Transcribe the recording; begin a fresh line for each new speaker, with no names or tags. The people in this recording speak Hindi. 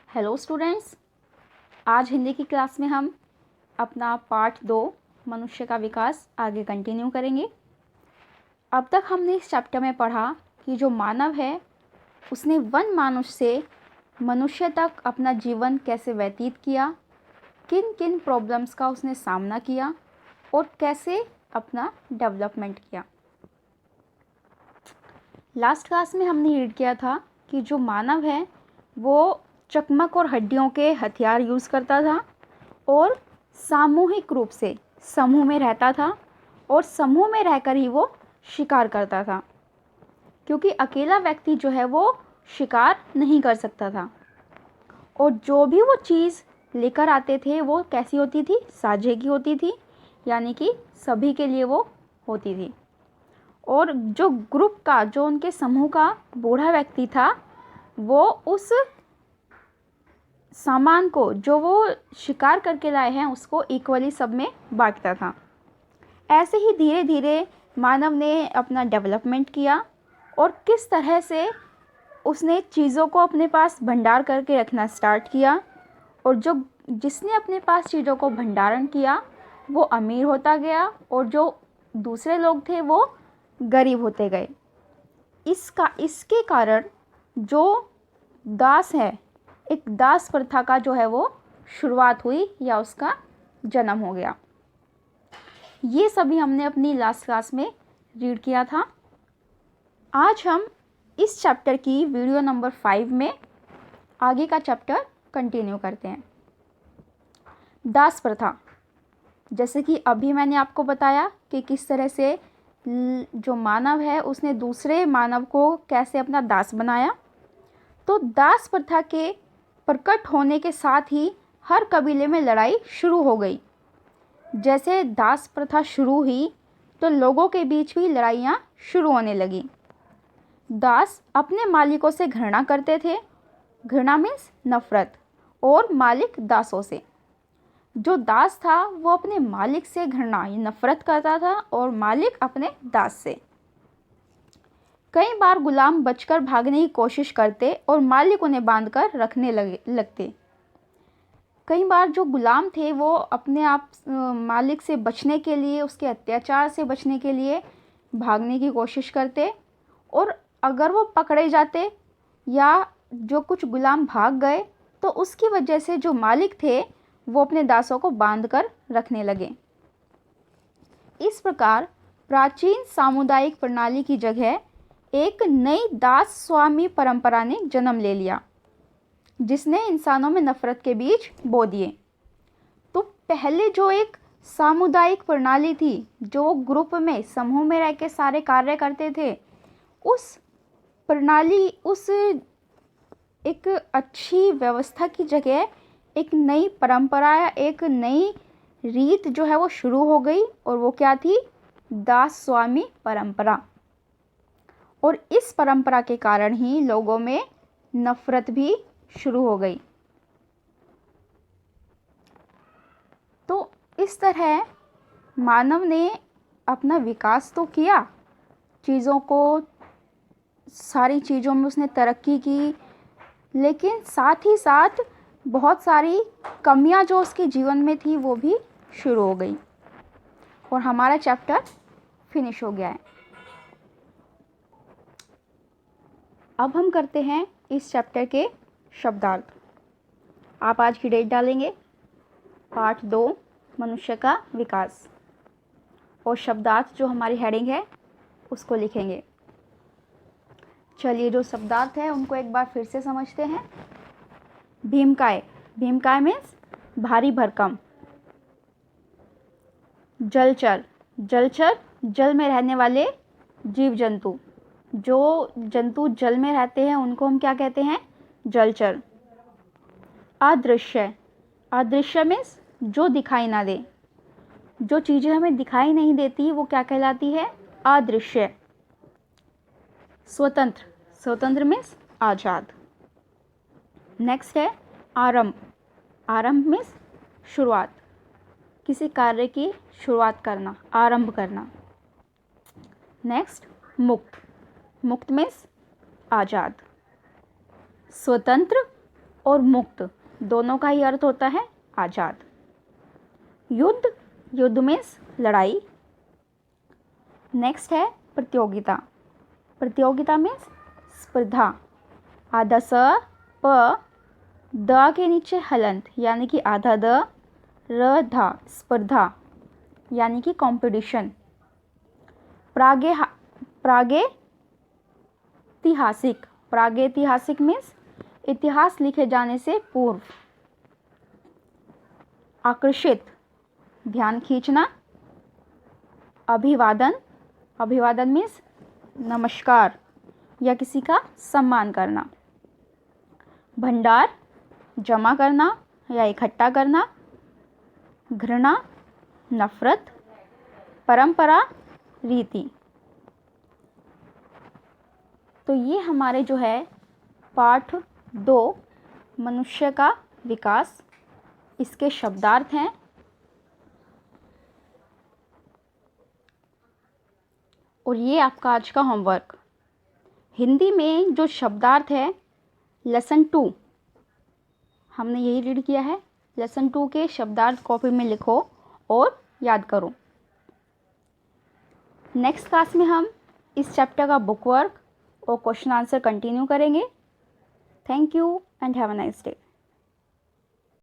हेलो स्टूडेंट्स, आज हिंदी की क्लास में हम अपना पार्ट 2 मनुष्य का विकास आगे कंटिन्यू करेंगे। अब तक हमने इस चैप्टर में पढ़ा कि जो मानव है उसने वन मनुष्य से मनुष्य तक अपना जीवन कैसे व्यतीत किया, किन किन प्रॉब्लम्स का उसने सामना किया और कैसे अपना डेवलपमेंट किया। लास्ट क्लास में हमने रीड किया था कि जो मानव है वो चकमक और हड्डियों के हथियार यूज़ करता था और सामूहिक रूप से समूह में रहता था और समूह में रहकर ही वो शिकार करता था, क्योंकि अकेला व्यक्ति जो है वो शिकार नहीं कर सकता था। और जो भी वो चीज़ लेकर आते थे वो कैसी होती थी, साझे की होती थी, यानी कि सभी के लिए वो होती थी। और जो ग्रुप का, जो उनके समूह का बूढ़ा व्यक्ति था, वो उस सामान को जो वो शिकार करके लाए हैं उसको इक्वली सब में बांटता था। ऐसे ही धीरे धीरे मानव ने अपना डेवलपमेंट किया और किस तरह से उसने चीज़ों को अपने पास भंडार करके रखना स्टार्ट किया, और जो जिसने अपने पास चीज़ों को भंडारण किया वो अमीर होता गया और जो दूसरे लोग थे वो गरीब होते गए। इसके कारण जो दास है, एक दास प्रथा का जो है वो शुरुआत हुई या उसका जन्म हो गया। ये सभी हमने अपनी लास्ट क्लास में रीड किया था। आज हम इस चैप्टर की वीडियो नंबर 5 में आगे का चैप्टर कंटिन्यू करते हैं। दास प्रथा, जैसे कि अभी मैंने आपको बताया कि किस तरह से जो मानव है उसने दूसरे मानव को कैसे अपना दास बनाया। तो दास प्रथा के प्रकट होने के साथ ही हर कबीले में लड़ाई शुरू हो गई। जैसे दास प्रथा शुरू हुई तो लोगों के बीच भी लड़ाइयाँ शुरू होने लगी। दास अपने मालिकों से घृणा करते थे, घृणा मीन्स नफरत, और मालिक दासों से। जो दास था वो अपने मालिक से घृणा या नफरत करता था और मालिक अपने दास से। कई बार गुलाम बचकर भागने की कोशिश करते और मालिक उन्हें बांधकर रखने लगते। कई बार जो गुलाम थे वो अपने आप मालिक से बचने के लिए, उसके अत्याचार से बचने के लिए भागने की कोशिश करते, और अगर वो पकड़े जाते या जो कुछ गुलाम भाग गए तो उसकी वजह से जो मालिक थे वो अपने दासों को बांधकर रखने लगे। इस प्रकार प्राचीन सामुदायिक प्रणाली की जगह एक नई दास स्वामी परंपरा ने जन्म ले लिया, जिसने इंसानों में नफरत के बीज बो दिए। तो पहले जो एक सामुदायिक प्रणाली थी, जो ग्रुप में, समूह में रह के सारे कार्य करते थे, उस प्रणाली, उस एक अच्छी व्यवस्था की जगह एक नई परंपरा या एक नई रीत जो है वो शुरू हो गई, और वो क्या थी? दास स्वामी परंपरा। और इस परंपरा के कारण ही लोगों में नफरत भी शुरू हो गई। तो इस तरह मानव ने अपना विकास तो किया, चीज़ों को, सारी चीज़ों में उसने तरक्की की, लेकिन साथ ही साथ बहुत सारी कमियां जो उसके जीवन में थी वो भी शुरू हो गई, और हमारा चैप्टर फिनिश हो गया है। अब हम करते हैं इस चैप्टर के शब्दार्थ। आप आज की डेट डालेंगे, पार्ट 2 मनुष्य का विकास, और शब्दार्थ जो हमारी हेडिंग है उसको लिखेंगे। चलिए, जो शब्दार्थ है उनको एक बार फिर से समझते हैं। भीमकाय, भीमकाय मीन्स भारी भरकम। जलचर, जलचर जल में रहने वाले जीव जंतु, जो जंतु जल में रहते हैं उनको हम क्या कहते हैं? जलचर। अदृश्य, अदृश्य मीन्स जो दिखाई ना दे, जो चीज़ें हमें दिखाई नहीं देती वो क्या कहलाती है? अदृश्य। स्वतंत्र, स्वतंत्र मीन्स आज़ाद। नेक्स्ट है आरंभ, आरंभ मीन्स शुरुआत, किसी कार्य की शुरुआत करना, आरंभ करना। नेक्स्ट मुक्त, मुक्त मीन्स आज़ाद। स्वतंत्र और मुक्त दोनों का ही अर्थ होता है आज़ाद। युद्ध, युद्ध मीन्स लड़ाई। नेक्स्ट है प्रतियोगिता। प्रतियोगिता मीन्स स्पर्धा। आधा स प द के नीचे हलंत यानी कि आधा द, र धा स्पर्धा यानी कि कंपटीशन। प्रागैतिहासिक, प्रागैतिहासिक मीन्स इतिहास लिखे जाने से पूर्व। आकर्षित, ध्यान खींचना। अभिवादन, अभिवादन मीन्स नमस्कार या किसी का सम्मान करना। भंडार, जमा करना या इकट्ठा करना। घृणा, नफरत। परंपरा, रीति। तो ये हमारे जो है पाठ 2 मनुष्य का विकास, इसके शब्दार्थ हैं। और ये आपका आज का होमवर्क। हिंदी में जो शब्दार्थ है लेसन 2 हमने यही रीड किया है। लेसन 2 के शब्दार्थ कॉपी में लिखो और याद करो। नेक्स्ट क्लास में हम इस चैप्टर का बुक वर्क और क्वेश्चन आंसर कंटिन्यू करेंगे। Thank you and have a nice day.